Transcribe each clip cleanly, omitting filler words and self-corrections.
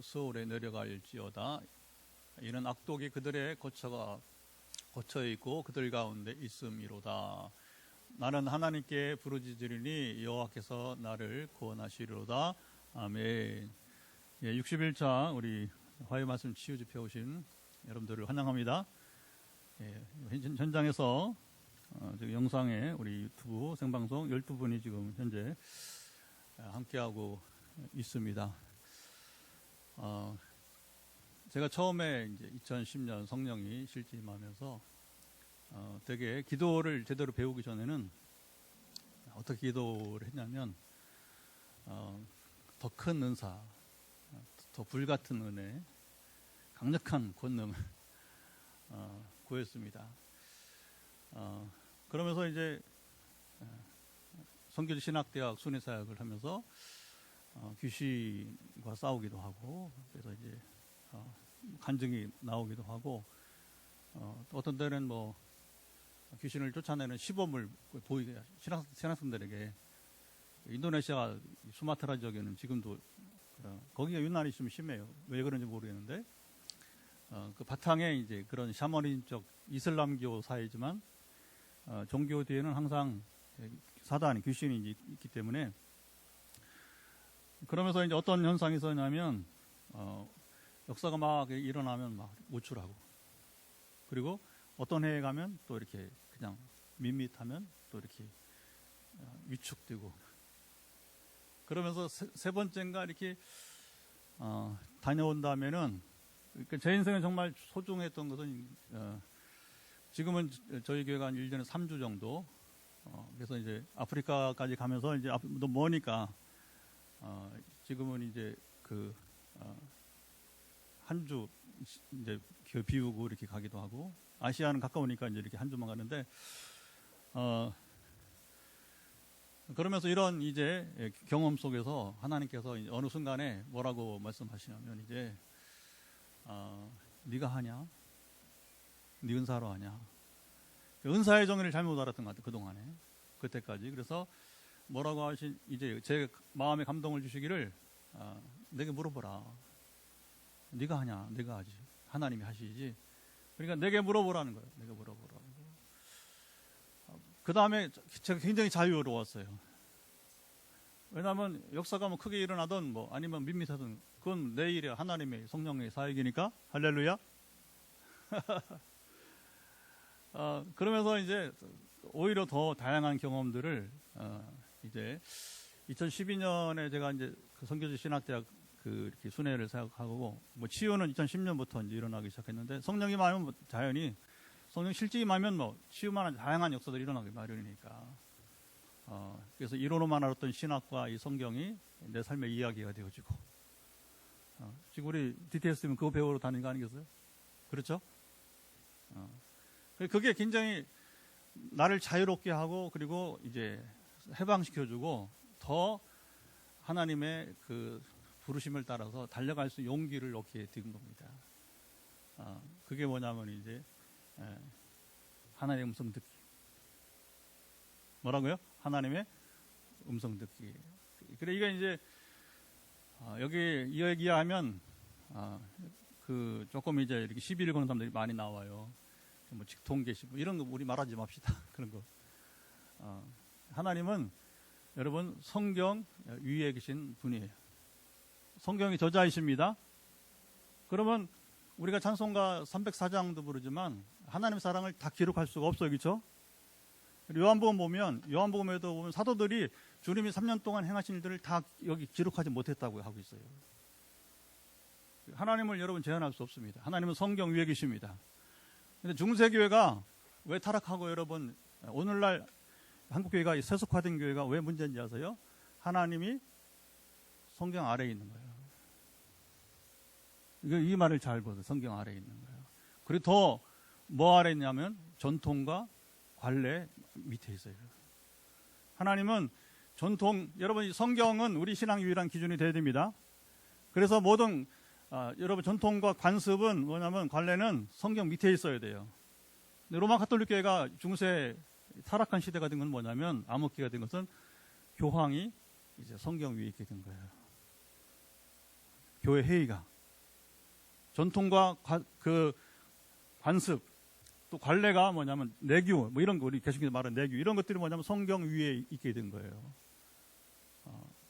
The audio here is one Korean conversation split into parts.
서울에 내려갈지어다. 이는 악독이 그들의 거처에 있고 그들 가운데 있음이로다. 나는 하나님께 부르짖으리니 여호와께서 나를 구원하시리로다. 아멘. 61차 우리 화요 말씀 치유 집회 오신 여러분들을 환영합니다. 현장에서 지금 영상에 우리 유튜브 생방송 12분이 지금 현재 함께하고 있습니다. 제가 처음에 이제 2010년 성령이 실제임하면서 되게 기도를 제대로 배우기 전에는 어떻게 기도를 했냐면 더 큰 은사, 더 불같은 은혜, 강력한 권능을 구했습니다. 그러면서 이제 성교지 신학대학 순회사역을 하면서 귀신과 싸우기도 하고, 그래서 이제 간증이 나오기도 하고, 어떤 때는 뭐 귀신을 쫓아내는 시범을 보이게 신학생들에게, 인도네시아 수마트라 지역에는 지금도 거기가 유난히 좀 심해요. 왜 그런지 모르겠는데 그 바탕에 이제 그런 샤머니즘적 이슬람교 사회지만 종교 뒤에는 항상 사단, 귀신이 있기 때문에, 그러면서 이제 어떤 현상이 있었냐면 역사가 막 일어나면 막 우쭐하고, 그리고 어떤 해에 가면 또 이렇게 그냥 밋밋하면 또 이렇게 위축되고, 그러면서 세 번째인가 이렇게 다녀온 다음에는, 그러니까 제 인생에 정말 소중했던 것은 지금은 저희 교회가 한 1년에 3주 정도, 그래서 이제 아프리카까지 가면서 이제 너무 머니까 지금은 이제 한 주 이제 비우고 이렇게 가기도 하고, 아시아는 가까우니까 이제 이렇게 한 주만 가는데, 그러면서 이런 이제 경험 속에서 하나님께서 어느 순간에 뭐라고 말씀하시냐면, 이제 네가 하냐? 네 은사로 하냐? 은사의 정의를 잘못 알았던 것 같아요, 그동안에. 그때까지. 그래서 뭐라고 하신, 이제 제 마음에 감동을 주시기를, 내게 물어보라. 네가 하냐? 내가 하지. 하나님이 하시지. 그러니까 내게 물어보라는 거예요. 내게 물어보라고. 그 다음에 제가 굉장히 자유로웠어요. 왜냐하면 역사가 뭐 크게 일어나든 뭐 아니면 밋밋하든 그건 내일의 하나님의 성령의 사역이니까. 할렐루야. 그러면서 이제 오히려 더 다양한 경험들을 이제 2012년에 제가 이제 그 성교지 신학대학 이렇게 순회를 사역하고, 뭐 치유는 2010년부터 이제 일어나기 시작했는데, 성령이 임하면 자연히, 성령 실제 임하면 뭐 치유만한 다양한 역사들이 일어나기 마련이니까. 그래서 이론으로만 알았던 신학과 이 성경이 내 삶의 이야기가 되어지고, 지금 우리 DTS면 그거 배우러 다니는 거 아니겠어요? 그렇죠? 그게 굉장히 나를 자유롭게 하고, 그리고 이제 해방시켜주고, 더 하나님의 그 부르심을 따라서 달려갈 수 있는 용기를 얻게 된 겁니다. 그게 뭐냐면 이제 하나님의 음성 듣기. 뭐라고요? 하나님의 음성 듣기. 그래, 이게 이제 여기 이 얘기하면 그 조금 이제 이렇게 시비를 거는 사람들이 많이 나와요. 뭐 직통 계시 뭐 이런 거 우리 말하지 맙시다. 그런 거. 하나님은 여러분 성경 위에 계신 분이에요. 성경이 저자이십니다. 그러면 우리가 찬송가 304장도 부르지만 하나님의 사랑을 다 기록할 수가 없어요. 그렇죠? 요한복음 보면, 요한복음에도 보면 사도들이 주님이 3년 동안 행하신 일들을 다 여기 기록하지 못했다고 하고 있어요. 하나님을 여러분 제한할 수 없습니다. 하나님은 성경 위에 계십니다. 근데 중세교회가 왜 타락하고, 여러분 오늘날 한국교회가 세속화된 교회가 왜 문제인지 아세요? 하나님이 성경 아래에 있는 거예요. 이 말을 잘 보세요. 성경 아래에 있는 거예요. 그리고 더 뭐 아래에 있냐면 전통과 관례 밑에 있어요. 하나님은 전통, 여러분 성경은 우리 신앙 유일한 기준이 되어야 됩니다. 그래서 모든 여러분 전통과 관습은 뭐냐면, 관례는 성경 밑에 있어야 돼요. 근데 로마 가톨릭 교회가 중세 타락한 시대가 된 건 뭐냐면, 암흑기가 된 것은 교황이 이제 성경 위에 있게 된 거예요. 교회 회의가 전통과 그 관습 또 관례가 뭐냐면 내규 뭐 이런 거 우리 개신교에서 말하는 내규 이런 것들이 뭐냐면 성경 위에 있게 된 거예요.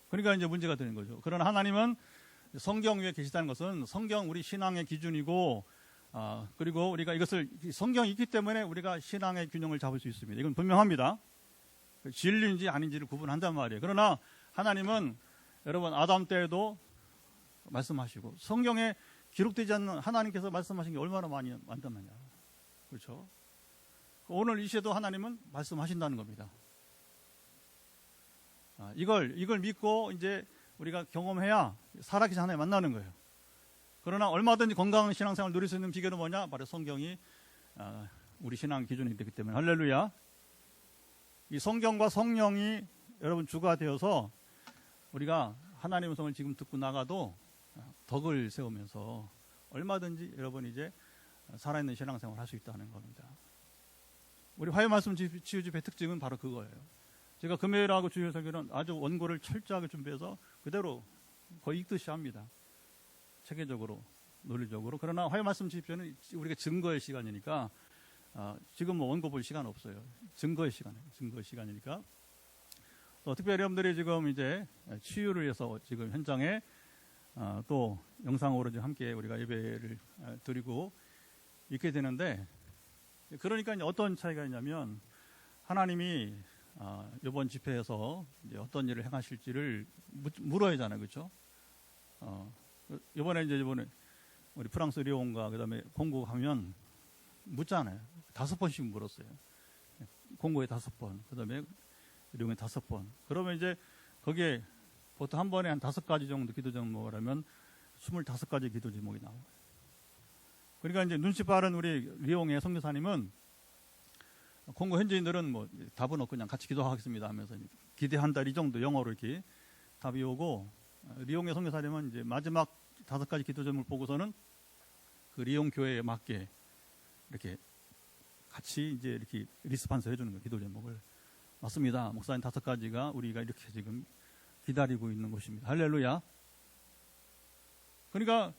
그러니까 이제 문제가 되는 거죠. 그러나 하나님은 성경 위에 계시다는 것은 성경 우리 신앙의 기준이고 그리고 우리가 이것을 성경이 있기 때문에 우리가 신앙의 균형을 잡을 수 있습니다. 이건 분명합니다. 진리인지 아닌지를 구분한단 말이에요. 그러나 하나님은 여러분 아담 때에도 말씀하시고 성경에 기록되지 않는 하나님께서 말씀하신 게 얼마나 많단 말이야. 그렇죠? 오늘 이 시에도 하나님은 말씀하신다는 겁니다. 이걸 믿고 이제 우리가 경험해야 살아계신 하나님 만나는 거예요. 그러나 얼마든지 건강한 신앙생활을 누릴 수 있는 비결은 뭐냐? 바로 성경이 우리 신앙 기준이 되기 때문에 할렐루야. 이 성경과 성령이 여러분 주가 되어서 우리가 하나님의 성을 지금 듣고 나가도 덕을 세우면서 얼마든지 여러분 이제 살아있는 신앙생활을 할 수 있다는 겁니다. 우리 화요 말씀 치유집의 특징은 바로 그거예요. 제가 금요일하고 주일 설교는 아주 원고를 철저하게 준비해서 그대로 거의 읽듯이 합니다. 체계적으로, 논리적으로. 그러나 화요 말씀 집회는 우리가 증거의 시간이니까 지금 뭐 원고 볼 시간 없어요. 증거의 시간이니까. 또 특별히 여러분들이 지금 이제 치유를 위해서 지금 현장에 또 영상으로 함께 우리가 예배를 드리고 있게 되는데 그러니까 이제 어떤 차이가 있냐면 하나님이 이번 집회에서 이제 어떤 일을 행하실지를 물어야 하잖아요, 그렇죠? 이번에 우리 프랑스 리옹과 그다음에 공고 가면 묻잖아요. 5번씩 물었어요. 공고에 5번, 그다음에 리옹에 5번. 그러면 이제 거기에 보통 한 번에 한 5가지 정도 기도 제목을 하면 25가지 기도 제목이 나와요. 그러니까 이제 눈치 빠른 우리 리옹의 선교사님은 공고 현지인들은 뭐 답은 없고 그냥 같이 기도하겠습니다 하면서 기대 한 달 이 정도 영어로 이렇게 답이 오고 리옹의 선교사님은 이제 마지막 5가지 기도 제목을 보고서는 그 리옹 교회에 맞게 이렇게 같이 이제 이렇게 리스판스 해주는 거예요. 기도 제목을. 맞습니다. 목사님 5가지가 우리가 이렇게 지금 기다리고 있는 것입니다. 할렐루야. 그러니까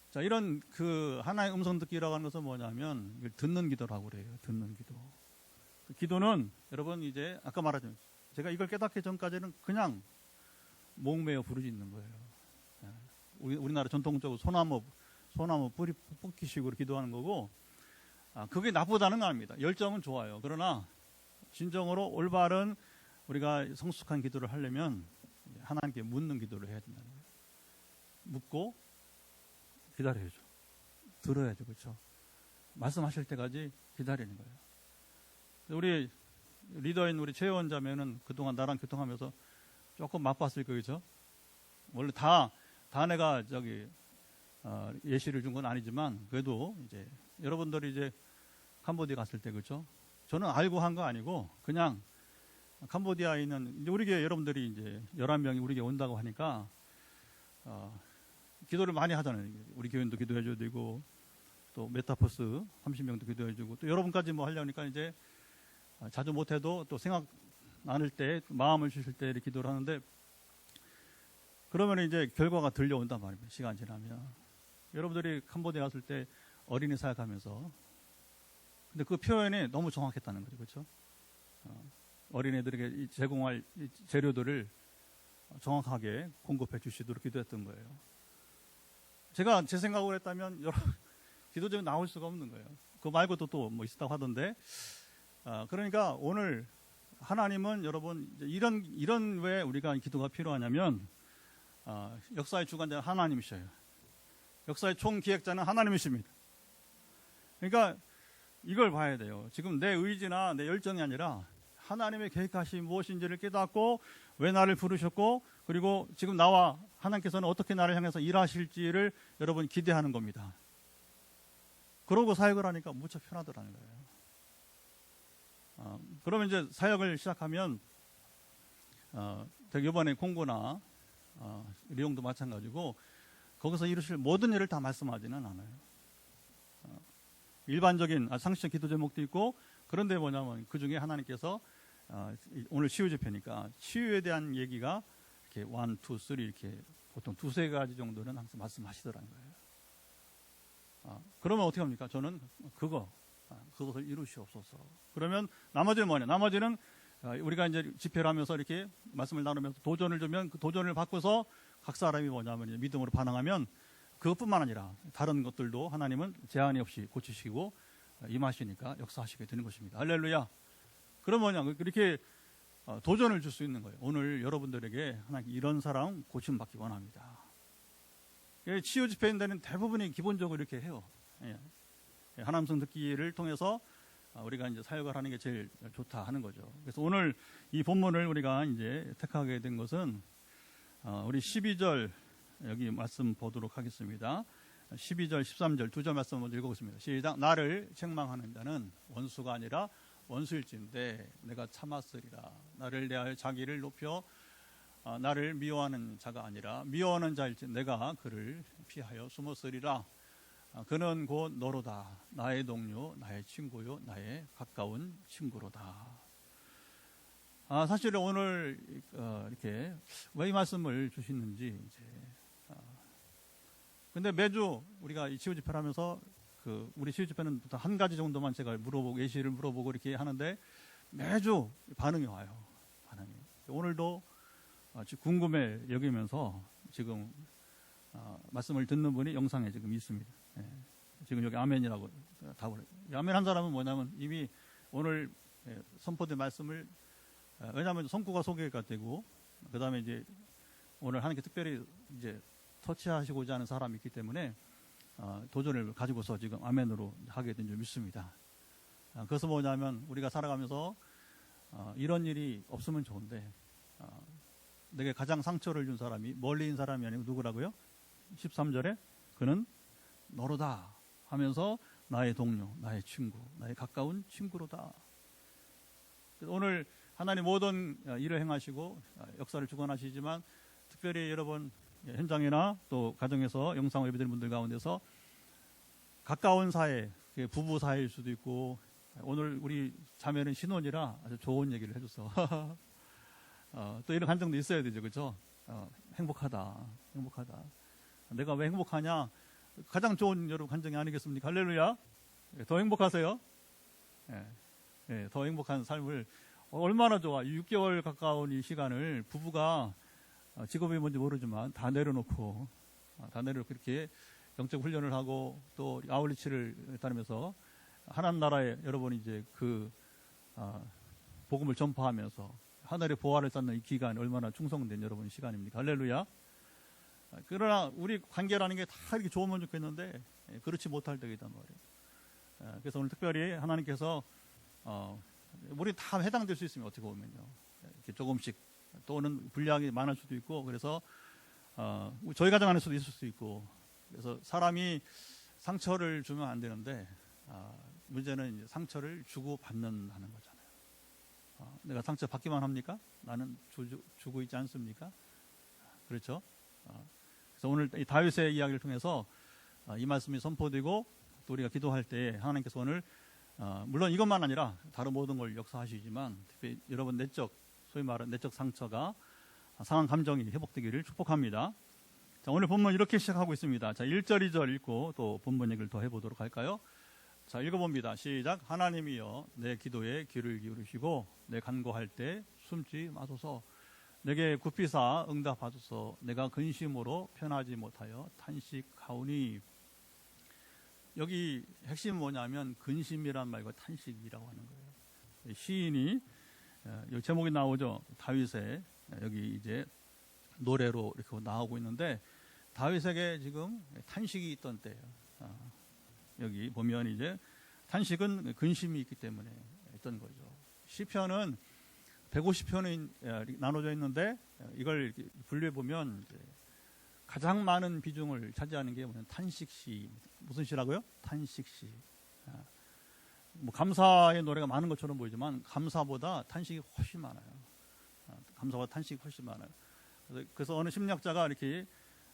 자, 이런 그 하나의 음성 듣기라고 하는 것은 뭐냐면 이걸 듣는 기도라고 그래요. 듣는 기도. 그 기도는 여러분 이제 아까 말하자면 제가 이걸 깨닫기 전까지는 그냥 목매어 부르짖는 거예요. 우리나라 전통적으로 소나무 뿌리 뽑기식으로 기도하는 거고 그게 나쁘다는 거 아닙니다. 열정은 좋아요. 그러나 진정으로 올바른 우리가 성숙한 기도를 하려면 하나님께 묻는 기도를 해야 된다는 거예요. 묻고 기다려야죠. 들어야죠. 그렇죠? 말씀하실 때까지 기다리는 거예요. 우리 리더인 우리 최혜원 자매는 그동안 나랑 교통하면서 조금 맛봤을 거예요. 그렇죠? 원래 다 내가 예시를 준 건 아니지만 그래도 이제 여러분들이 이제 캄보디아 갔을 때 그렇죠? 저는 알고 한 거 아니고 그냥 캄보디아에 있는 이제 우리 교회 여러분들이 이제 11명이 우리 교회 온다고 하니까 기도를 많이 하잖아요. 우리 교인도 기도해줘야 되고 또 메타포스 30명도 기도해주고 또 여러분까지 뭐 하려니까 이제 자주 못해도 또 생각 나눌 때 마음을 주실 때 이렇게 기도를 하는데 그러면 이제 결과가 들려온단 말입니다. 시간 지나면 여러분들이 캄보디아 갔을 때 어린이 사역하면서 근데 그 표현이 너무 정확했다는 거죠. 그렇죠? 어린애들에게 제공할 재료들을 정확하게 공급해 주시도록 기도했던 거예요. 제가 제 생각으로 했다면 여러 기도적으로 나올 수가 없는 거예요. 그거 말고도 또 뭐 있었다고 하던데 그러니까 오늘 하나님은 여러분 이런 왜 우리가 기도가 필요하냐면 역사의 주관자는 하나님이셔요. 역사의 총기획자는 하나님이십니다. 그러니까 이걸 봐야 돼요. 지금 내 의지나 내 열정이 아니라 하나님의 계획하신 무엇인지를 깨닫고 왜 나를 부르셨고 그리고 지금 나와 하나님께서는 어떻게 나를 향해서 일하실지를 여러분 기대하는 겁니다. 그러고 사역을 하니까 무척 편하더라는 거예요. 그러면 이제 사역을 시작하면 이번에 콩고나 리옹도 마찬가지고 거기서 이루실 모든 일을 다 말씀하지는 않아요. 일반적인 상식적 기도 제목도 있고 그런데 뭐냐면 그 중에 하나님께서 오늘 치유 집회니까 치유에 대한 얘기가 이렇게 1, 2, 3 이렇게 보통 두세 가지 정도는 항상 말씀하시더라는 거예요. 그러면 어떻게 합니까? 저는 그것을 이루시옵소서. 그러면 나머지는 뭐냐? 나머지는 우리가 이제 집회를 하면서 이렇게 말씀을 나누면서 도전을 주면 그 도전을 바꿔서 각 사람이 뭐냐면 이제 믿음으로 반응하면 그것뿐만 아니라 다른 것들도 하나님은 제한이 없이 고치시고 임하시니까 역사하시게 되는 것입니다. 할렐루야. 그럼 뭐냐? 그렇게 도전을 줄 수 있는 거예요. 오늘 여러분들에게 하나님 이런 사람 고침받기 원합니다. 치유 집회인들은 대부분이 기본적으로 이렇게 해요. 하나님 듣기를 통해서 우리가 이제 사역을 하는 게 제일 좋다 하는 거죠. 그래서 오늘 이 본문을 우리가 이제 택하게 된 것은 우리 12절 여기 말씀 보도록 하겠습니다. 12절, 13절 두 절 말씀 먼저 읽어보겠습니다. 시작. 나를 책망하는 자는 원수가 아니라 원수일진데 내가 참았으리라. 나를 대하여 자기를 높여 나를 미워하는 자가 아니라 미워하는 자일지 내가 그를 피하여 숨었으리라. 그는 곧 너로다. 나의 동료, 나의 친구요, 나의 가까운 친구로다. 사실 오늘 이렇게 왜 이 말씀을 주시는지 이제 근데 매주 우리가 이 치유 집회를 하면서 우리 치유 집회는 한 가지 정도만 제가 물어보고 예시를 물어보고 이렇게 하는데 매주 반응이 와요. 반응이. 오늘도 궁금해 여기면서 지금 말씀을 듣는 분이 영상에 지금 있습니다. 지금 여기 아멘이라고 답을 해요. 아멘 한 사람은 뭐냐면 이미 오늘 선포된 말씀을 왜냐하면 성구가 소개가 되고 그 다음에 이제 오늘 하나님께 특별히 이제 터치하시고자 하는 사람이 있기 때문에 도전을 가지고서 지금 아멘으로 하게 된 줄 믿습니다. 그래서 뭐냐면 우리가 살아가면서 이런 일이 없으면 좋은데 내게 가장 상처를 준 사람이 멀리 있는 사람이 아니고 누구라고요? 13절에 그는 너로다 하면서 나의 동료, 나의 친구, 나의 가까운 친구로다. 오늘 하나님 모든 일을 행하시고 역사를 주관하시지만 특별히 여러분 현장이나 또 가정에서 영상을 예배드리는 분들 가운데서 가까운 사이, 부부 사이일 수도 있고 오늘 우리 자매는 신혼이라 아주 좋은 얘기를 해줘서 또 이런 감정도 있어야 되죠. 그렇죠? 행복하다. 내가 왜 행복하냐? 가장 좋은 여러분 감정이 아니겠습니까? 할렐루야. 더 행복하세요. 더 행복한 삶을 얼마나 좋아. 6개월 가까운 이 시간을 부부가 직업이 뭔지 모르지만 다 내려놓고 이렇게 영적 훈련을 하고 또 아울리치를 다니면서 하나님 나라에 여러분이 이제 복음을 전파하면서 하늘의 보화를 쌓는 이 기간 얼마나 충성된 여러분 시간입니까? 할렐루야. 그러나 우리 관계라는 게 다 이렇게 좋으면 좋겠는데 그렇지 못할 때가 있단 말이에요. 그래서 오늘 특별히 하나님께서 우리 다 해당될 수 있습니다. 어떻게 보면요. 이렇게 조금씩 또는 분량이 많을 수도 있고 그래서 저희 가정 안에서도 있을 수 있고 그래서 사람이 상처를 주면 안 되는데 문제는 이제 상처를 주고 받는다는 거잖아요. 내가 상처 받기만 합니까? 나는 주고 있지 않습니까? 그렇죠? 그래서 오늘 이 다윗의 이야기를 통해서 이 말씀이 선포되고 또 우리가 기도할 때 하나님께서 오늘 물론 이것만 아니라 다른 모든 걸 역사하시지만 특히 여러분 소위 말하는 내적 상처가 상한 감정이 회복되기를 축복합니다. 자, 오늘 본문 이렇게 시작하고 있습니다. 자, 1절, 2절 읽고 또 본문 얘기를 더 해보도록 할까요? 자, 읽어봅니다. 시작. 하나님이여 내 기도에 귀를 기울이시고 내 간구할 때 숨지 마소서. 내게 굽히사 응답하소서. 내가 근심으로 편하지 못하여 탄식하오니. 여기 핵심은 뭐냐면 근심이란 말과 탄식이라고 하는 거예요. 시인이 여기 제목이 나오죠. 다윗의 여기 이제 노래로 이렇게 나오고 있는데 다윗에게 지금 탄식이 있던 때예요. 여기 보면 이제 탄식은 근심이 있기 때문에 있던 거죠. 시편은 150편이 나눠져 있는데 이걸 분류해 보면 가장 많은 비중을 차지하는 게 뭐냐면 탄식시. 무슨 시라고요? 탄식시. 뭐 감사의 노래가 많은 것처럼 보이지만 감사보다 탄식이 훨씬 많아요. 감사보다 탄식이 훨씬 많아요. 그래서 어느 심리학자가 이렇게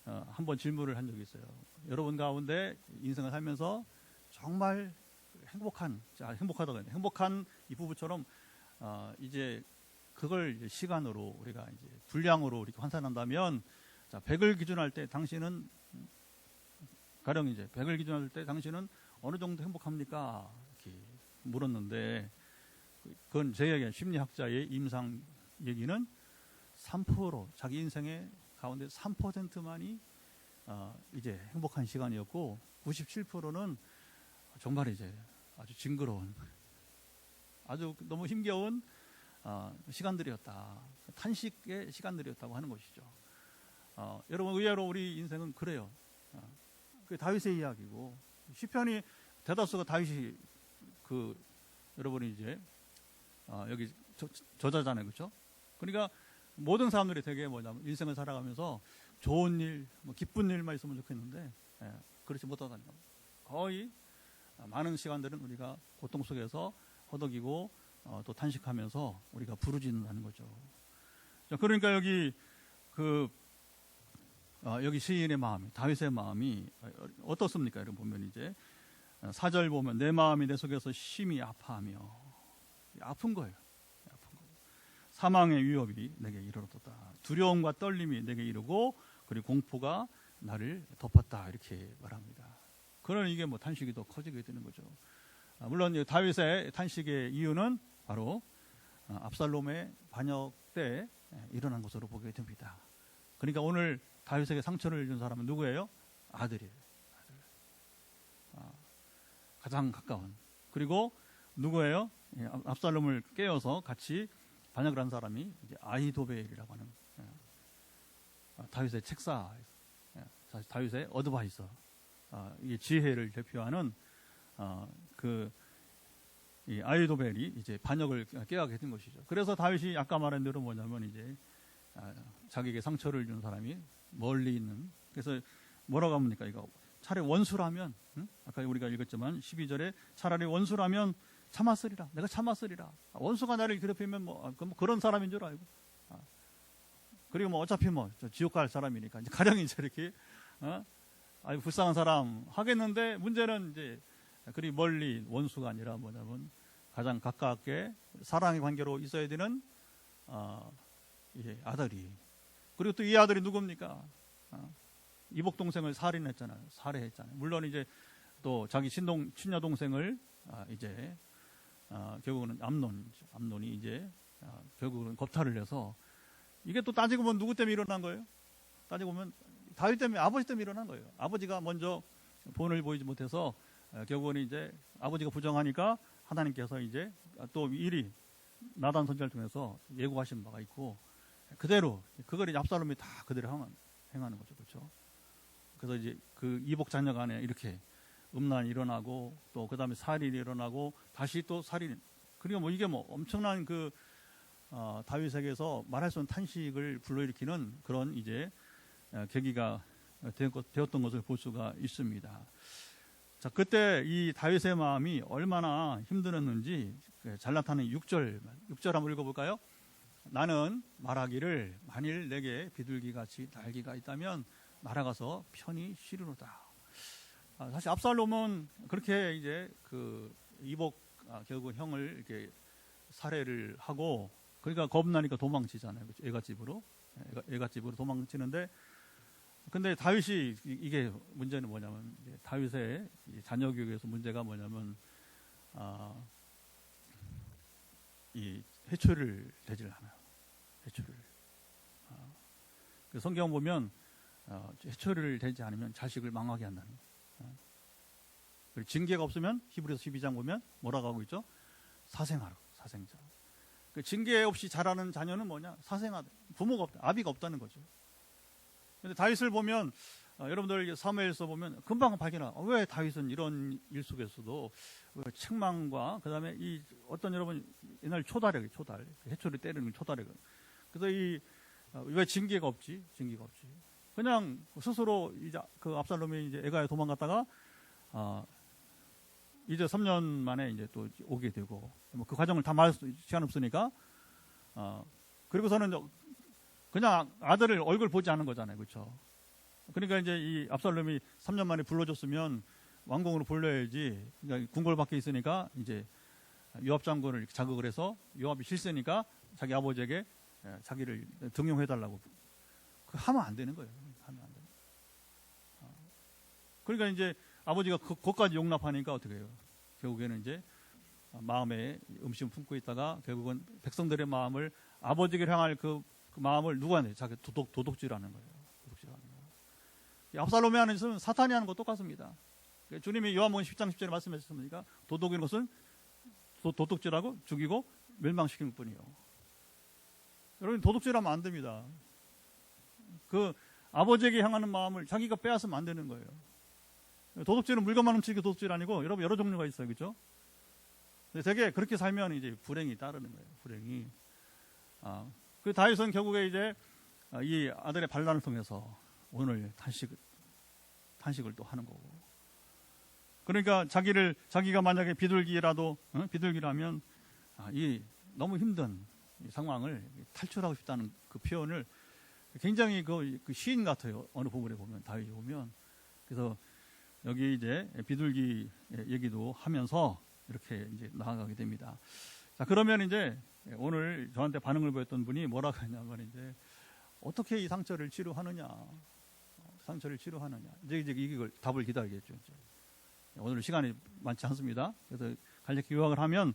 한번 질문을 한 적이 있어요. 여러분 가운데 인생을 살면서 정말 행복하다고 했는데 행복한 이 부부처럼 이제 그걸 이제 시간으로 우리가 이제 분량으로 이렇게 환산한다면 자, 100을 기준할 때 당신은 가령 이제 100을 기준할 때 당신은 어느 정도 행복합니까? 이렇게 물었는데 그건 제 얘기 심리학자의 임상 얘기는 3% 자기 인생의 가운데 3%만이 이제 행복한 시간이었고 97%는 정말 이제 아주 징그러운 아주 너무 힘겨운 시간들이었다. 탄식의 시간들이었다고 하는 것이죠. 여러분 의외로 우리 인생은 그래요. 그 다윗의 이야기고 시편이 대다수가 다윗이 여러분이 이제 여기 저자잖아요, 그렇죠? 그러니까 모든 사람들이 되게 뭐냐면 인생을 살아가면서 좋은 일, 뭐 기쁜 일만 있으면 좋겠는데 그렇지 못하다는 겁니다. 거의 많은 시간들은 우리가 고통 속에서 허덕이고 또 탄식하면서 우리가 부르짖는다는 거죠. 자, 그러니까 여기 여기 시인의 마음이 다윗의 마음이 어떻습니까? 여러분 보면 이제 4절 보면 내 마음이 내 속에서 심히 아파하며 아픈 거예요. 사망의 위협이 내게 이르렀다. 두려움과 떨림이 내게 이르고 그리고 공포가 나를 덮었다 이렇게 말합니다. 그러나 이게 뭐 탄식이 더 커지게 되는 거죠. 물론 다윗의 탄식의 이유는 바로 압살롬의 반역 때 일어난 것으로 보게 됩니다. 그러니까 오늘 다윗에게 상처를 준 사람은 누구예요? 아들이에요. 가장 가까운. 그리고 누구예요? 압살롬을 깨워서 같이 반역을 한 사람이 이제 아히도벨이라고 하는 다윗의 책사, 다윗의 어드바이서, 이 지혜를 대표하는 이 아히도벨이 이제 반역을 깨하게 된 것이죠. 그래서 다윗이 아까 말한 대로 뭐냐면 이제 자기에게 상처를 준 사람이 멀리 있는, 그래서 뭐라고 합니까? 이거 차라리 원수라면, 아까 우리가 읽었지만 12절에 차라리 원수라면 참았으리라. 내가 참았으리라. 원수가 나를 괴롭히면 뭐 그런 사람인 줄 알고. 그리고 뭐 어차피 뭐 지옥 갈 사람이니까 이제 가령 이제 이렇게 아주 불쌍한 사람 하겠는데 문제는 이제 그리 멀리 원수가 아니라 뭐냐면 가장 가깝게 사랑의 관계로 있어야 되는 아들이. 그리고 또 이 아들이 누굽니까? 이복 동생을 살해했잖아요. 물론 이제 또 자기 친녀 동생을 이제 결국은 암논이 이제 결국은 겁탈을 해서 이게 또 따지고 보면 누구 때문에 일어난 거예요? 따지고 보면 다윗 때문에, 아버지 때문에 일어난 거예요. 아버지가 먼저 본을 보이지 못해서 결국은 이제 아버지가 부정하니까 하나님께서 이제 또 일이 나단 선지자를 통해서 예고하신 바가 있고 그대로 그걸 이제 압살롬이 다 그대로 행하는 거죠, 그렇죠? 그래서 이제 그 이복 자녀 간에 이렇게 음란이 일어나고 또 그다음에 살인이 일어나고 다시 또 살인. 그러니까 뭐 이게 뭐 엄청난 다윗에게서 말할 수 없는 탄식을 불러일으키는 그런 이제 계기가 되었던 것을 볼 수가 있습니다. 자, 그때 이 다윗의 마음이 얼마나 힘들었는지 잘 나타나는 6절 한번 읽어볼까요? 나는 말하기를 만일 내게 비둘기같이 날개가 있다면 날아가서 편히 쉬리로다. 사실 압살롬은 그렇게 이제 이복 결국 형을 이렇게 살해를 하고 그러니까 겁나니까 도망치잖아요. 그렇죠? 애갓집으로 도망치는데 근데 다윗이 이게 문제는 뭐냐면 다윗의 자녀 교육에서 문제가 뭐냐면 이 해초를 대질 않아요. 해초를. 그 성경 보면 해초를 대지 않으면 자식을 망하게 한다는 거예요. 그리고 징계가 없으면 히브리서 12장 보면 뭐라고 하고 있죠? 사생아로, 사생자. 그 징계 없이 자라는 자녀는 뭐냐? 사생아들. 부모가 없다, 아비가 없다는 거죠. 근데 다윗을 보면 여러분들 사무엘서 보면 금방 발견하. 왜 다윗은 이런 일 속에서도 책망과 그다음에 이 어떤 여러분 옛날 초달 해초를 때리는 초달액. 그래서 왜 징계가 없지? 그냥 스스로 이제 그 압살롬이 이제 애가에 도망갔다가 이제 3년 만에 이제 또 오게 되고 뭐 그 과정을 다 말할 시간 없으니까 그리고서는 그냥 아들을 얼굴 보지 않은 거잖아요, 그렇죠? 그러니까 이제 이 압살롬이 3년 만에 불러줬으면 왕궁으로 불러야지. 그러니까 궁궐 밖에 있으니까 이제 요압 장군을 자극을 해서 요압이 실세니까 자기 아버지에게 자기를 등용해달라고 하면 안 되는 거예요. 하면 안 되는. 그러니까 이제 아버지가 그것까지 용납하니까 어떻게 해요? 결국에는 이제 마음에 음식을 품고 있다가 결국은 백성들의 마음을 아버지에게 향할 그 마음을 누가 하는 자기 도둑질하는 거예요. 도둑질하는 거예요. 압살롬이 하는 짓은 사탄이 하는 거 똑같습니다. 주님이 요한복음 10장 10절에 말씀하셨습니까? 도둑인 것은 도둑질하고 죽이고 멸망시키는 뿐이요. 여러분 도둑질하면 안 됩니다. 그 아버지에게 향하는 마음을 자기가 빼앗으면 안 되는 거예요. 도둑질은 물건만 훔치기 도둑질 아니고 여러분 여러 종류가 있어요, 그렇죠? 되게 그렇게 살면 이제 불행이 따르는 거예요. 불행이. 그 다윗은 결국에 이제 이 아들의 반란을 통해서 오늘 탄식을 또 하는 거고. 그러니까 자기가 만약에 비둘기라면 이 너무 힘든 이 상황을 탈출하고 싶다는 그 표현을 굉장히 그 시인 같아요. 어느 부분에 보면 다윗이 보면. 그래서 여기 이제 비둘기 얘기도 하면서 이렇게 이제 나아가게 됩니다. 자, 그러면 이제 오늘 저한테 반응을 보였던 분이 뭐라고 했냐면 이제 어떻게 이 상처를 치료하느냐. 이제 이걸 답을 기다리겠죠. 이제. 오늘 시간이 많지 않습니다. 그래서 간략히 요약을 하면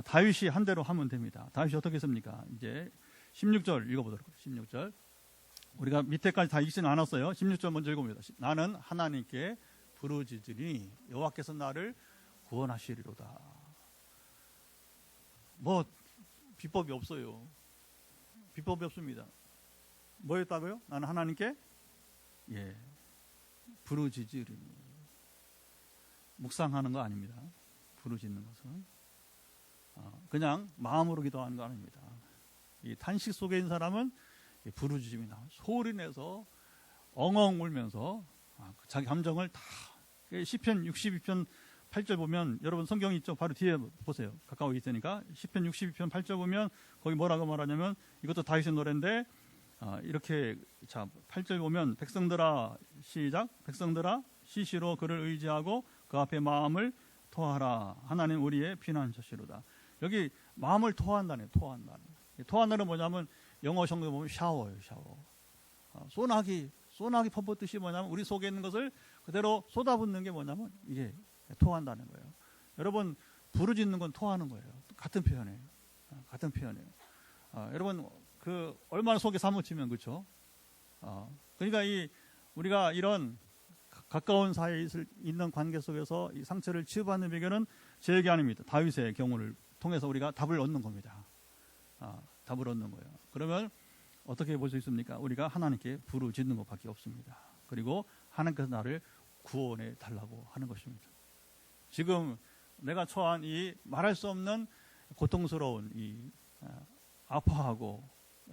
다윗이 한 대로 하면 됩니다. 다윗이 어떻게 했습니까? 이제 16절 읽어보도록 하겠습니다. 16절. 우리가 밑에까지 다 읽지는 않았어요. 16절 먼저 읽어봅니다. 나는 하나님께 부르짖으니 여호와께서 나를 구원하시리로다. 뭐 비법이 없어요. 비법이 없습니다. 뭐였다고요? 나는 하나님께 부르짖으리니. 묵상하는 거 아닙니다. 부르짖는 것은 그냥 마음으로 기도하는 거 아닙니다. 이 탄식 속에 있는 사람은 부르짖음이 나와 소리 내서 엉엉 울면서 자기 감정을 다 시편 62편 8절 보면 여러분 성경이 있죠? 바로 뒤에 보세요. 가까워 있으니까 시편 62편 8절 보면 거기 뭐라고 말하냐면 이것도 다윗의 노래인데 이렇게 자 8절 보면 백성들아 시작 백성들아 시시로 그를 의지하고 그 앞에 마음을 토하라 하나님 우리의 피난처시로다. 여기 마음을 토한다네. 토한다는 뭐냐면 영어 성경 보면 샤워예요. 샤워. 소나기 퍼붓듯이 뭐냐면 우리 속에 있는 것을 그대로 쏟아붓는 게 뭐냐면 이게 토한다는 거예요. 여러분 부르짖는 건 토하는 거예요. 같은 표현이에요. 여러분 그 얼마나 속에 사무치면 그렇죠? 그러니까 우리가 이런 가까운 사이에 있는 관계 속에서 이 상처를 치유받는 비결은 제 얘기 아닙니다. 다윗의 경우를 통해서 우리가 답을 얻는 겁니다. 답을 얻는 거예요. 그러면 어떻게 볼 수 있습니까? 우리가 하나님께 부르짖는 것밖에 없습니다. 그리고 하나님께서 나를 구원해 달라고 하는 것입니다. 지금 내가 처한 이 말할 수 없는 고통스러운 이 아파하고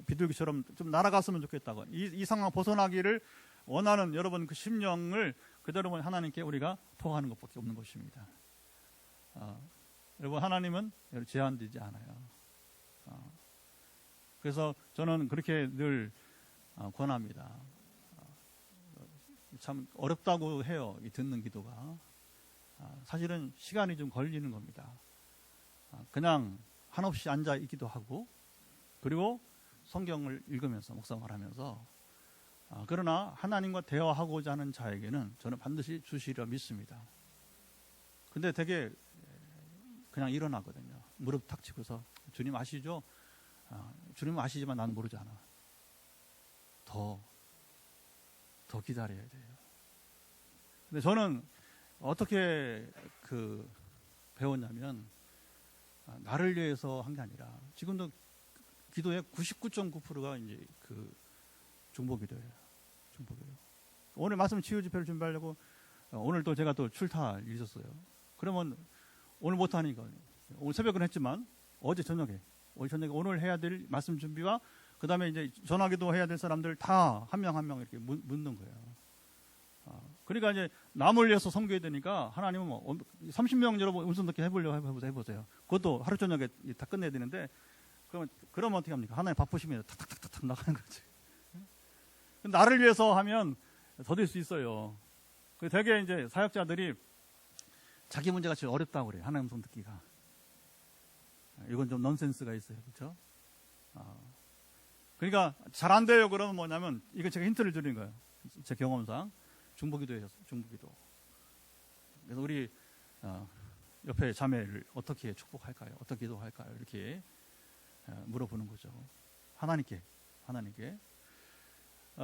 비둘기처럼 좀 날아갔으면 좋겠다고 이 상황 벗어나기를 원하는 여러분 그 심령을 그대로 하나님께 우리가 토하는 것밖에 없는 것입니다. 여러분 하나님은 제한되지 않아요. 그래서 저는 그렇게 늘 권합니다. 참 어렵다고 해요. 이 듣는 기도가. 사실은 시간이 좀 걸리는 겁니다. 그냥 한없이 앉아 있기도 하고 그리고 성경을 읽으면서 묵상을 하면서 그러나 하나님과 대화하고자 하는 자에게는 저는 반드시 주시리라 믿습니다. 근데 되게 그냥 일어나거든요. 무릎 탁 치고서 주님 아시죠? 주님은 아시지만 나는 모르잖아. 더 기다려야 돼요. 근데 저는 어떻게 배웠냐면 나를 위해서 한 게 아니라 지금도 기도의 99.9%가 이제 중보기도예요. 오늘 말씀 치유 집회를 준비하려고 오늘 또 제가 또 출타 있었어요. 그러면 오늘 못 하니까 오늘 새벽은 했지만 어제 저녁에 오늘 해야 될 말씀 준비와 그다음에 이제 전화기도 해야 될 사람들 다 한 명 한 명 이렇게 묻는 거예요. 그러니까 이제 남을 위해서 섬겨야 되니까 하나님은 30명 여러분 음성 듣게 해보세요. 그것도 하루 저녁에 다 끝내야 되는데 그러면 어떻게 합니까? 하나님 바쁘시면 탁탁탁탁 나가는 거지. 나를 위해서 하면 더 될 수 있어요. 되게 이제 사역자들이 자기 문제가 제일 어렵다고 그래요. 하나님 음성 듣기가. 이건 좀 넌센스가 있어요. 그렇죠? 그러니까 잘 안 돼요. 그러면 뭐냐면 이거 제가 힌트를 드린 거예요. 제 경험상 중보기도에 중보기도. 그래서 우리 옆에 자매를 어떻게 축복할까요? 어떻게 기도할까요? 이렇게 물어보는 거죠. 하나님께.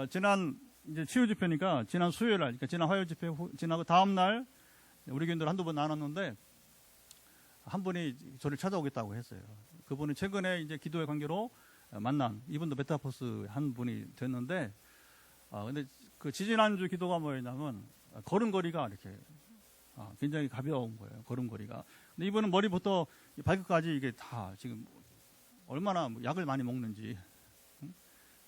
지난 이제 치유 집회니까 지난 수요일 날, 그러니까 지난 화요일 집회 지나고 다음 날 우리 교인들 한두 번 나눴는데 한 분이 저를 찾아오겠다고 했어요. 그분은 최근에 이제 기도의 관계로 만난 이분도 메타포스 한 분이 됐는데 근데 그 지지난주 기도가 뭐였냐면 걸음걸이가 이렇게 굉장히 가벼운 거예요. 걸음걸이가. 근데 이분은 머리부터 발끝까지 이게 다 지금 얼마나 약을 많이 먹는지.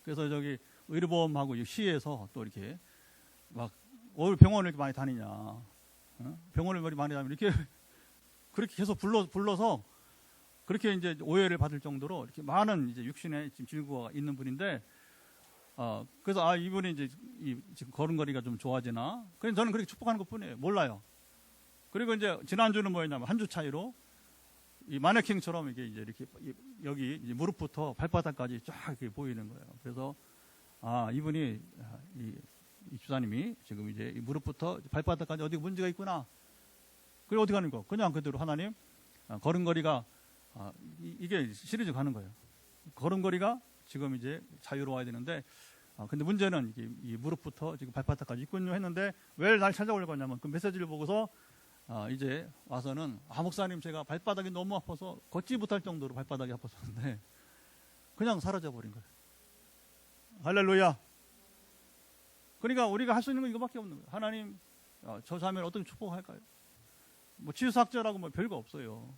그래서 저기 의료보험하고 시에서 또 이렇게 막 병원을 이렇게 많이 다니냐. 병원을 많이 다니면 이렇게 그렇게 계속 불러서 그렇게 이제 오해를 받을 정도로 이렇게 많은 이제 육신에 지금 질구가 있는 분인데, 그래서 이분이 이제 지금 걸음걸이가 좀 좋아지나? 그래서 저는 그렇게 축복하는 것 뿐이에요. 몰라요. 그리고 이제 지난주는 뭐였냐면 한 주 차이로 이 마네킹처럼 이게 이제 이렇게 여기 이제 무릎부터 발바닥까지 쫙 이렇게 보이는 거예요. 그래서 이분이 이 주사님이 지금 이제 이 무릎부터 발바닥까지 어디 문제가 있구나. 그리고 어디 가는 거? 그냥 그대로 하나님 걸음걸이가 이게 시리즈 가는 거예요. 걸음걸이가 지금 이제 자유로워야 되는데, 근데 문제는 이 무릎부터 지금 발바닥까지 있군요 했는데 왜 날 찾아오려고 하냐면 그 메시지를 보고서 이제 와서는 목사님 제가 발바닥이 너무 아파서 걷지 못할 정도로 발바닥이 아팠었는데 그냥 사라져 버린 거예요. 할렐루야. 그러니까 우리가 할 수 있는 건 이거밖에 없는 거예요. 하나님 저 자매를 어떻게 축복할까요? 뭐 치유사학자라고 뭐 별거 없어요.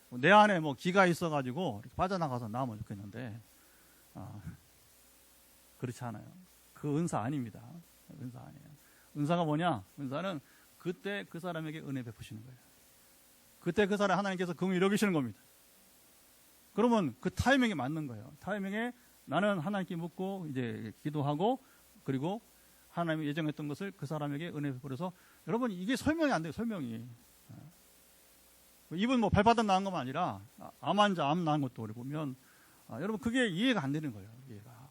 내 안에 뭐 기가 있어가지고 빠져나가서 나오면 좋겠는데 그렇지 않아요. 그 은사 아닙니다. 은사 아니에요. 은사가 뭐냐? 은사는 그때 그 사람에게 은혜 베푸시는 거예요. 그때 그 사람 하나님께서 긍휼히 여기시는 겁니다. 그러면 그 타이밍에 맞는 거예요. 타이밍에 나는 하나님께 묻고 이제 기도하고 그리고 하나님이 예정했던 것을 그 사람에게 은혜 베풀어서, 여러분 이게 설명이 안 돼요. 설명이. 이분 뭐 발바닥 나은 것만 아니라 암 환자 암 나은 것도 우리 보면 여러분 그게 이해가 안 되는 거예요. 이해가.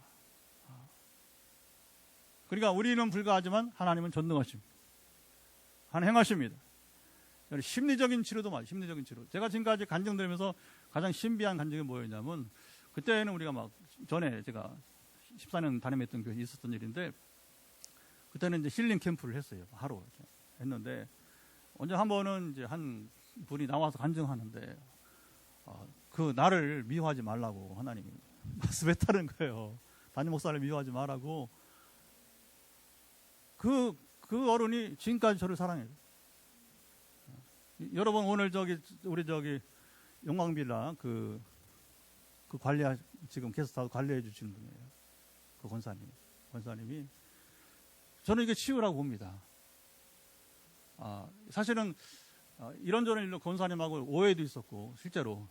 그러니까 우리는 불가하지만 하나님은 전능하십니다. 하나님 행하십니다. 심리적인 치료도 맞아요. 심리적인 치료. 제가 지금까지 간증 들으면서 가장 신비한 간증이 뭐였냐면, 그때는 우리가 막 전에 제가 14년 담임했던 교회 있었던 일인데, 그때는 이제 힐링 캠프를 했어요. 하루 했는데, 언제 한 번은 이제 한 분이 나와서 간증하는데 그 나를 미워하지 말라고 하나님이 말씀했다는 거예요. 담임 목사를 미워하지 말라고. 그 어른이 지금까지 저를 사랑해요. 여러분 오늘 우리 영광빌라 그 지금 게스트하우스 관리해 주시는 분이에요. 그 권사님이 저는 이게 치유라고 봅니다. 사실은 이런저런 일로 권사님하고 오해도 있었고 실제로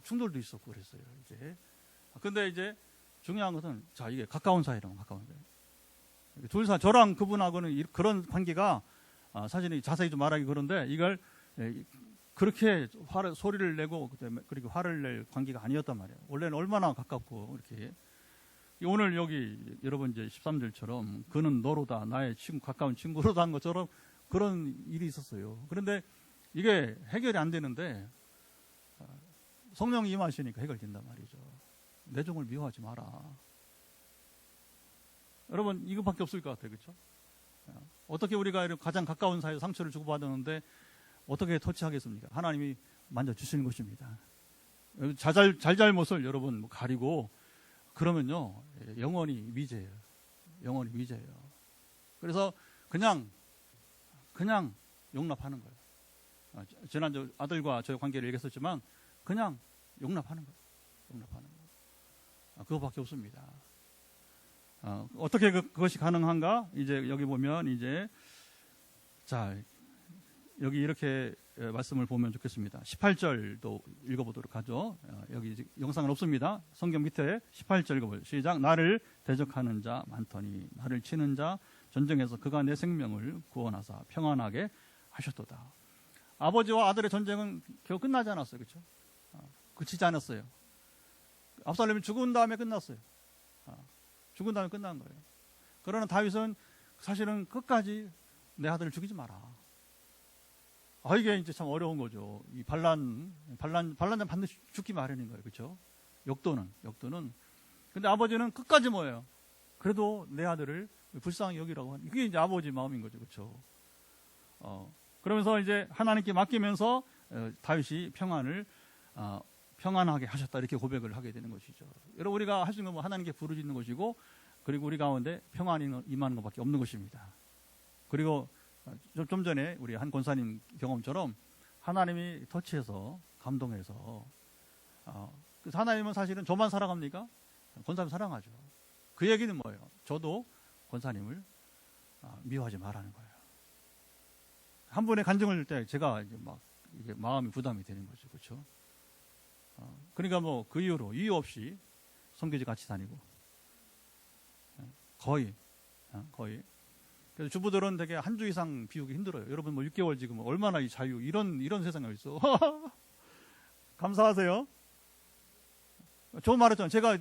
충돌도 있었고 그랬어요. 근데 이제 중요한 것은 이게 가까운 사이라면 가까운 사이. 저랑 그분하고는 그런 관계가 사실은 자세히 좀 말하기 그런데 이걸 그렇게 소리를 내고 그리고 화를 낼 관계가 아니었단 말이에요. 원래는 얼마나 가깝고 이렇게. 오늘 여기 여러분 이제 13절처럼 그는 너로다 나의 가까운 친구로다 한 것처럼 그런 일이 있었어요. 그런데 이게 해결이 안 되는데 성령이 임하시니까 해결된단 말이죠. 내 종을 미워하지 마라. 여러분 이것밖에 없을 것 같아요. 그렇죠? 어떻게 우리가 가장 가까운 사이에 상처를 주고받았는데 어떻게 터치하겠습니까? 하나님이 만져주시는 것입니다. 잘잘못을 여러분 가리고 그러면요 영원히 미제예요. 영원히 미제예요. 그래서 그냥 용납하는 거예요. 지난주 아들과 저의 관계를 얘기했었지만 그냥 용납하는 거예요. 용납하는 거. 그거밖에 없습니다. 어떻게 그것이 가능한가? 이제 여기 보면 여기 이렇게 말씀을 보면 좋겠습니다. 18절도 읽어보도록 하죠. 여기 영상은 없습니다. 성경 밑에 18절 읽어보죠. 시작. 나를 대적하는 자 많더니 나를 치는 자 전쟁에서 그가 내 생명을 구원하사 평안하게 하셨도다. 아버지와 아들의 전쟁은 겨우 끝나지 않았어요. 그렇죠? 그치지 않았어요. 압살롬이 죽은 다음에 끝났어요. 죽은 다음에 끝난 거예요. 그러나 다윗은 사실은 끝까지 내 아들을 죽이지 마라. 이게 이제 참 어려운 거죠. 이 반란자는 반드시 죽기 마련인 거예요. 그렇죠? 역도는. 근데 아버지는 끝까지 뭐예요? 그래도 내 아들을 불쌍히 여기라고 하는, 그게 이제 아버지 마음인 거죠. 그렇죠? 그러면서 이제 하나님께 맡기면서 다윗이 평안하게 하셨다, 이렇게 고백을 하게 되는 것이죠. 여러분, 우리가 할 수 있는 건 하나님께 부르짖는 것이고, 그리고 우리 가운데 평안이 임하는 것밖에 없는 것입니다. 그리고 좀 전에 우리 한 권사님 경험처럼 하나님이 터치해서 감동해서, 그래서 하나님은 사실은 저만 사랑합니까? 권사님 사랑하죠. 그 얘기는 뭐예요? 저도 권사님을 미워하지 말라는 거예요. 한 분의 간증을 할 때 제가 이제 막 이게 마음이 부담이 되는 거죠. 그렇죠? 그러니까 뭐 그 이후로 이유 없이 선교지 같이 다니고, 거의. 그래서 주부들은 되게 한 주 이상 비우기 힘들어요. 여러분 뭐 6개월 지금 얼마나 이 자유, 이런 세상에 있어. 감사하세요. 좋은 말 했잖아요. 제가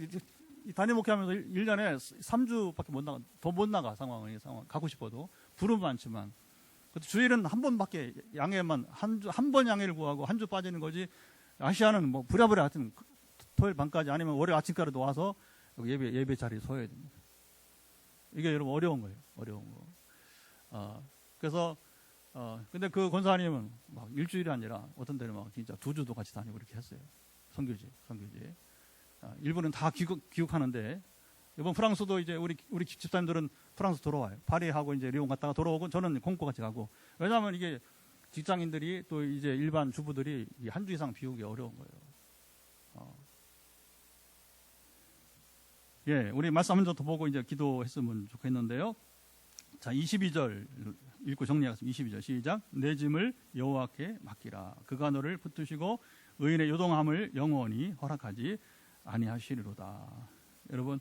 담임 목회하면서 1년에 3주밖에 더 못 나가 상황 가고 싶어도 부르면 많지만, 주일은 한 번밖에 양해만 한 번 양해를 구하고 한 주 빠지는 거지. 아시아는 뭐 부랴부랴 하여튼 토요일 밤까지 아니면 월요일 아침까지도 와서 예배 자리에 서야 됩니다. 이게 여러분 어려운 거예요. 어려운 거. 그래서 근데 그 권사님은 막 일주일이 아니라 어떤 데는 막 진짜 2주도 같이 다니고 이렇게 했어요. 선교지. 일부는 다 귀국하는데, 이번 프랑스도 이제 우리 집사님들은 프랑스 돌아와요. 파리하고 이제 리옹 갔다가 돌아오고, 저는 콩고 같이 가고. 왜냐하면 이게 직장인들이 또 이제 일반 주부들이 한 주 이상 비우기 어려운 거예요. 예, 우리 말씀 한 번 더 보고 이제 기도했으면 좋겠는데요. 자, 22절 읽고 정리하겠습니다. 22절 시작. 내 짐을 여호와께 맡기라. 그가 너를 붙드시고 의인의 요동함을 영원히 허락하지 아니하시리로다. 여러분,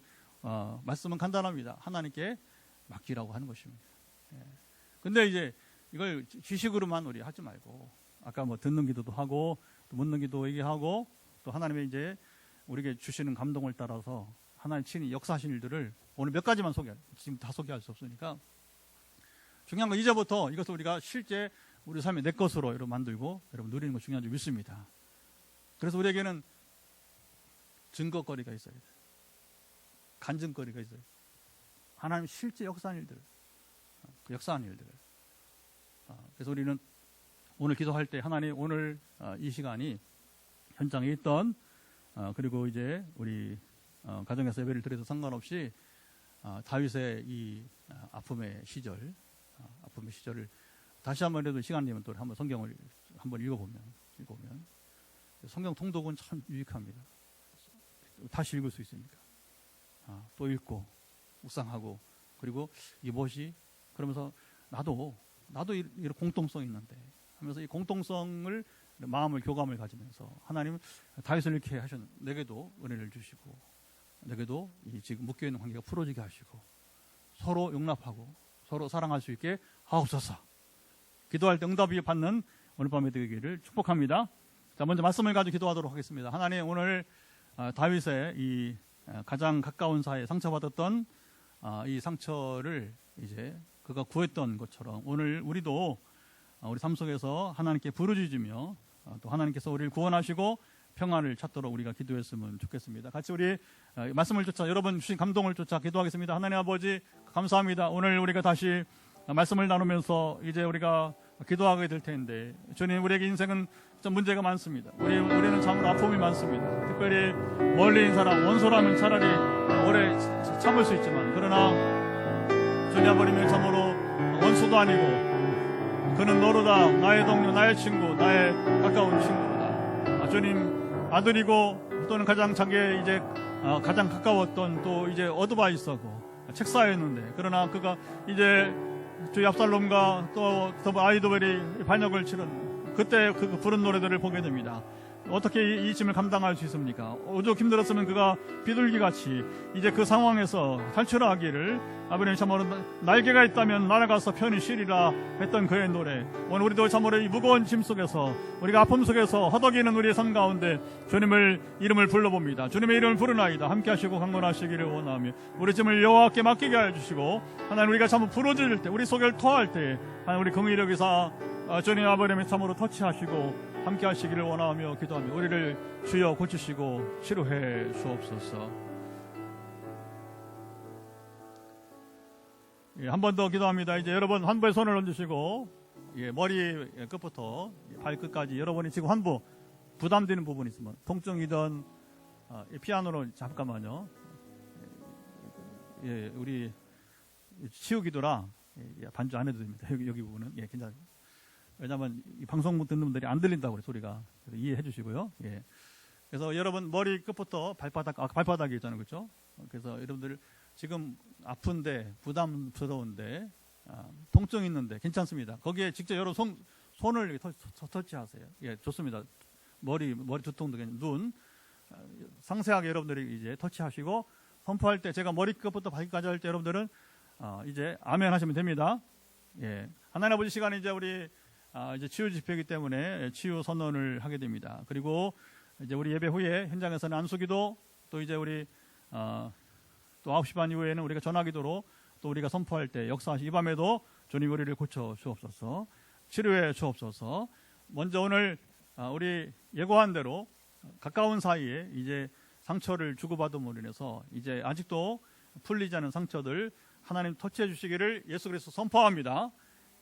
말씀은 간단합니다. 하나님께 맡기라고 하는 것입니다. 예. 근데 이제 이걸 지식으로만 우리 하지 말고, 아까 뭐 듣는 기도도 하고, 또 묻는 기도 얘기하고, 또 하나님의 이제 우리에게 주시는 감동을 따라서 하나님 친히 역사하신 일들을 오늘 몇 가지만 지금 다 소개할 수 없으니까, 중요한 건 이제부터 이것을 우리가 실제 우리 삶의 내 것으로 여러분 만들고 여러분 누리는 거 중요한 줄 믿습니다. 그래서 우리에게는 증거거리가 있어야 돼요. 간증거리가 있어요. 하나님 실제 역사한 일들, 그 역사한 일들. 그래서 우리는 오늘 기도할 때 하나님 오늘 이 시간이 현장에 있던, 그리고 이제 우리 가정에서 예배를 드려도 상관없이 다윗의 이 아픔의 시절을 다시 한번 해도 시간 되면 또 한번 성경을 한번 읽어보면 성경 통독은 참 유익합니다. 다시 읽을 수 있으니까. 또 읽고 묵상하고, 그리고 이게 무엇이, 그러면서 나도 이런 공통성이 있는데 하면서 이 공통성을, 마음을, 교감을 가지면서 하나님 다윗을 이렇게 하셨는데 내게도 은혜를 주시고, 내게도 이 지금 묶여있는 관계가 풀어지게 하시고, 서로 용납하고 서로 사랑할 수 있게 하옵소서. 기도할 때 응답이 받는 오늘 밤에 되기를 축복합니다. 자, 먼저 말씀을 가지고 기도하도록 하겠습니다. 하나님, 오늘 다윗의 이 가장 가까운 사이에 상처받았던 이 상처를 이제 그가 구했던 것처럼 오늘 우리도 우리 삶 속에서 하나님께 부르짖으며 또 하나님께서 우리를 구원하시고 평안을 찾도록 우리가 기도했으면 좋겠습니다. 같이 우리 말씀을 쫓아, 여러분 주신 감동을 쫓아 기도하겠습니다. 하나님 아버지, 감사합니다. 오늘 우리가 다시 말씀을 나누면서 이제 우리가 기도하게 될 텐데, 주님, 우리에게 인생은 좀 문제가 많습니다. 우리는 참으로 아픔이 많습니다. 특별히 멀리 있는 사람, 원수라면 차라리 오래 참을 수 있지만, 그러나 주님 아버님은 참으로 원수도 아니고 그는 너로다, 나의 동료, 나의 친구, 나의 가까운 친구로다. 주님, 아들이고 또는 가장 자기의 이제 가장 가까웠던 또 이제 어드바이서고 책사였는데, 그러나 그가 이제 주 압살롬과 또 아이도벨이 반역을 치른 그때 그 부른 노래들을 보게 됩니다. 어떻게 이 짐을 감당할 수 있습니까? 오죽 힘들었으면 그가 비둘기같이 이제 그 상황에서 탈출하기를 아버님 참으로 날개가 있다면 날아가서 편히 쉬리라 했던 그의 노래. 오늘 우리도 참으로 이 무거운 짐 속에서 우리가 아픔 속에서 허덕이는 우리의 삶 가운데 주님을 이름을 불러봅니다. 주님의 이름을 부르나이다. 함께 하시고 강건하시기를 원하며 우리 짐을 여호와께 맡기게 하여 주시고 하나님 우리가 참 부러질 때 우리 속을 토할 때 하나님 우리 긍휼히 여기사 주님 아버님의 참으로 터치하시고 함께 하시기를 원하며 기도하며 우리를 주여 고치시고 치료해 주옵소서. 한 번 더 기도합니다. 이제 여러분 환부에 손을 얹으시고 머리 끝부터 발끝까지 여러분이 지금 환부 부담되는 부분이 있으면 통증이든 피아노로 잠깐만요. 우리 치유 기도라 반주 안 해도 됩니다. 여기 부분은 괜찮아요. 왜냐하면 이 방송 듣는 분들이 안 들린다고 그래 소리가. 이해해 주시고요. 그래서 여러분 머리 끝부터 발바닥이 있잖아요, 그렇죠? 그래서 여러분들 지금 아픈데 부담스러운데 통증 있는데 괜찮습니다. 거기에 직접 여러분 손을 터치하세요. 좋습니다. 머리 두통도 눈 상세하게 여러분들이 이제 터치하시고 선포할 때 제가 머리 끝부터 발끝까지 할 때 여러분들은 이제 아멘 하시면 됩니다. 하나님 아버지 시간에 이제 우리 이제 치유 집회이기 때문에 치유 선언을 하게 됩니다. 그리고 이제 우리 예배 후에 현장에서는 안수기도 또 이제 우리 또 9시 반 이후에는 우리가 전화기도로 또 우리가 선포할 때 역사하시 이 밤에도 주님 우리를 고쳐 주옵소서 치료해 주옵소서. 먼저 오늘 우리 예고한 대로 가까운 사이에 이제 상처를 주고받음으로 인해서 이제 아직도 풀리지 않은 상처들 하나님 터치해 주시기를 예수 그리스도 선포합니다.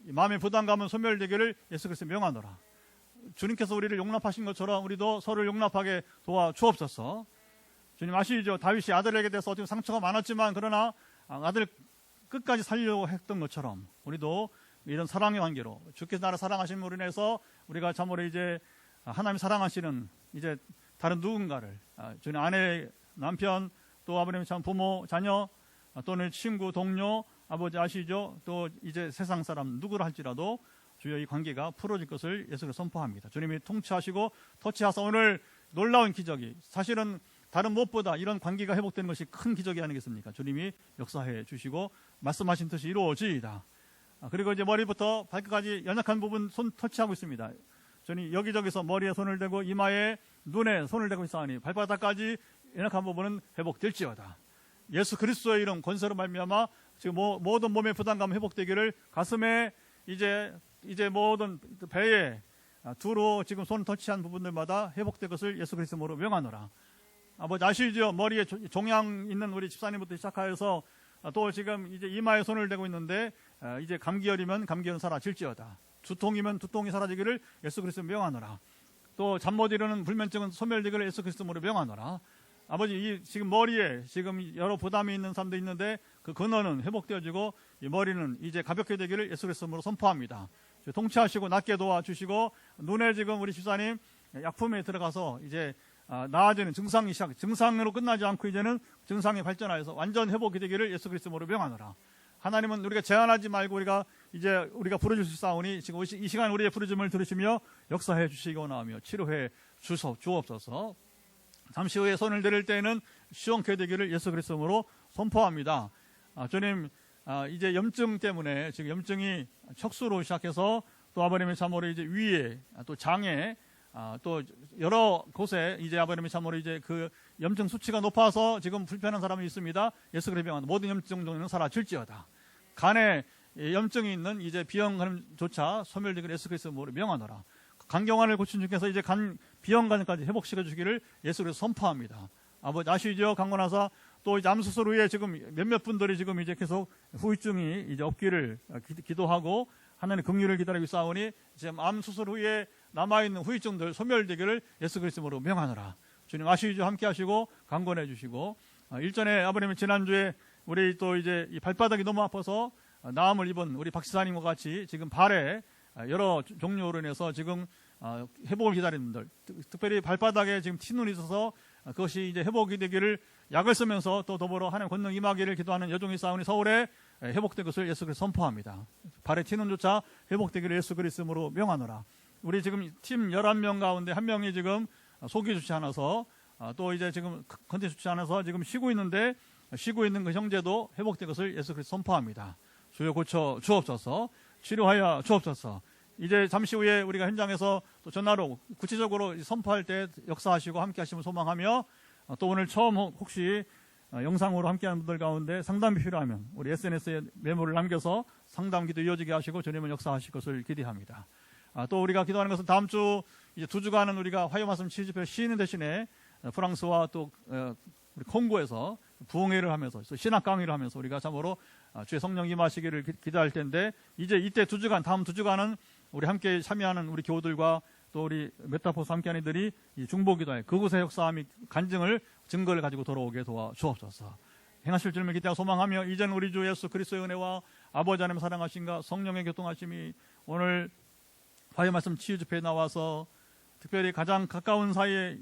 마음의 부담감은 소멸되기를 예수 그리스도 명하노라. 주님께서 우리를 용납하신 것처럼 우리도 서로를 용납하게 도와 주옵소서. 주님 아시죠? 다윗이 아들에게 대해서 어떻게 상처가 많았지만 그러나 아들 끝까지 살려고 했던 것처럼 우리도 이런 사랑의 관계로 주께서 나를 사랑하심으로 인해서 우리가 참으로 이제 하나님 사랑하시는 이제 다른 누군가를 주님 아내, 남편, 또 아버님 참 부모, 자녀 또는 친구, 동료, 아버지 아시죠? 또 이제 세상 사람 누구를 할지라도 주여 이 관계가 풀어질 것을 예수를 선포합니다. 주님이 통치하시고 터치하사 오늘 놀라운 기적이 사실은 다른 무엇보다 이런 관계가 회복되는 것이 큰 기적이 아니겠습니까? 주님이 역사해 주시고 말씀하신 뜻이 이루어지이다. 그리고 이제 머리부터 발끝까지 연약한 부분 손 터치하고 있습니다. 저는 여기저기서 머리에 손을 대고 이마에 눈에 손을 대고 있사오니 발바닥까지 연약한 부분은 회복될지어다. 예수 그리스도의 이름 권세로 말미암아 지금 모든 몸의 부담감 회복되기를 가슴에 이제 모든 배에 두로 지금 손 터치한 부분들마다 회복될 것을 예수 그리스도로 명하노라. 아버지 아시죠? 머리에 종양 있는 우리 집사님부터 시작하여서 또 지금 이제 이마에 손을 대고 있는데 이제 감기열이면 감기열은 사라질지어다. 두통이면 두통이 사라지기를 예수 그리스도 명하노라. 또 잠 못 이루는 불면증은 소멸되기를 예수 그리스도로 명하노라. 아버지 이 지금 머리에 지금 여러 부담이 있는 사람도 있는데 그 근원은 회복되어지고 이 머리는 이제 가볍게 되기를 예수 그리스도로 선포합니다. 통치하시고 낫게 도와주시고 눈에 지금 우리 집사님 약품에 들어가서 이제 나아지는 증상으로 끝나지 않고 이제는 증상이 발전하여서 완전 회복이 되기를 예수 그리스도로 명하노라. 하나님은 우리가 제한하지 말고 우리가 부르실 수 있사오니 지금 이 시간 우리의 부르심을 들으시며 역사해 주시기 원하며 치료해 주옵소서. 잠시 후에 손을 드릴 때에는 시원케 되기를 예수 그리스도로 선포합니다. 주님 이제 염증 때문에 지금 염증이 척수로 시작해서 또 아버님의 참으로 이제 위에 또 장에 또 여러 곳에 이제 아버님의 참으로 이제 그 염증 수치가 높아서 지금 불편한 사람이 있습니다. 예수 그리스도의 명하노라. 모든 염증 종류는 사라질지어다. 간에 염증이 있는 이제 비형간조차 소멸되기를 예수 그리스도로 명하노라. 간경환을 고친 주께서 이제 비형간까지 회복시켜 주기를 예수 그리스도 선포합니다. 아버지 아시죠? 강건하사 또 이제 암 수술 후에 지금 몇몇 분들이 지금 이제 계속 후유증이 이제 없기를 기도하고 하나님의 긍휼을 기다리고 있사오니 지금 암 수술 후에 남아있는 후유증들 소멸되기를 예수 그리스도로 명하노라. 주님 아시죠? 함께 하시고 강건해 주시고 일전에 아버님이 지난주에 우리 또 이제 이 발바닥이 너무 아파서 나음을 입은 우리 박 지사님과 같이 지금 발에 여러 종류로 인해서 지금 회복을 기다리는 분들 특별히 발바닥에 지금 티눈이 있어서 그것이 이제 회복이 되기를 약을 쓰면서 또 더불어 하나님 권능 임하기를 기도하는 여종이 싸우니 서울에 회복된 것을 예수 그리스도 선포합니다. 발의 티눈조차 회복되기를 예수 그리스도로 명하노라. 우리 지금 팀 11명 가운데 한 명이 지금 속이 좋지 않아서 또 이제 지금 컨디션 좋지 않아서 지금 쉬고 있는데 쉬고 있는 그 형제도 회복된 것을 예수 그리스도 선포합니다. 주여 고쳐 주옵소서, 치료하여 주옵소서. 이제 잠시 후에 우리가 현장에서 또 전화로 구체적으로 선포할 때 역사하시고 함께 하시면 소망하며, 또 오늘 처음 혹시 영상으로 함께하는 분들 가운데 상담이 필요하면 우리 SNS에 메모를 남겨서 상담 기도 이어지게 하시고 주님은 역사하실 것을 기대합니다. 또 우리가 기도하는 것은 다음 주 이제 2주간은 우리가 화요 말씀 치유집회 쉬는 대신에 프랑스와 또 우리 콩고에서 부흥회를 하면서 신학 강의를 하면서 우리가 참으로 주의 성령 임하시기를 기대할 텐데, 이제 이때 2주간, 다음 2주간은 우리 함께 참여하는 우리 교우들과 또 우리 메타포스 함께하는 이들이 중보기도회 그곳의 역사함이 증거를 가지고 돌아오게 도와주옵소서. 행하실 줄을 기대하고 소망하며, 이제는 우리 주 예수 그리스도의 은혜와 아버지 하나님 사랑하신가 성령의 교통하심이 오늘 화요 말씀 치유집회에 나와서 특별히 가장 가까운 사이에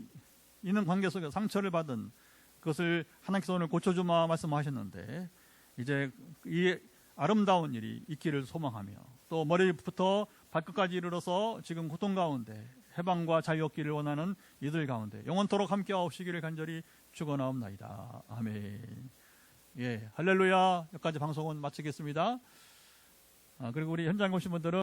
있는 관계 속에 상처를 받은 그것을 하나님께서 오늘 고쳐주마 말씀하셨는데, 이제 이 아름다운 일이 있기를 소망하며, 또 머리부터 발끝까지 이르러서 지금 고통 가운데 해방과 자유 얻기를 원하는 이들 가운데 영원토록 함께 하옵시기를 간절히 축원하옵나이다. 아멘. 예, 할렐루야. 여기까지 방송은 마치겠습니다. 그리고 우리 현장에 오신 분들은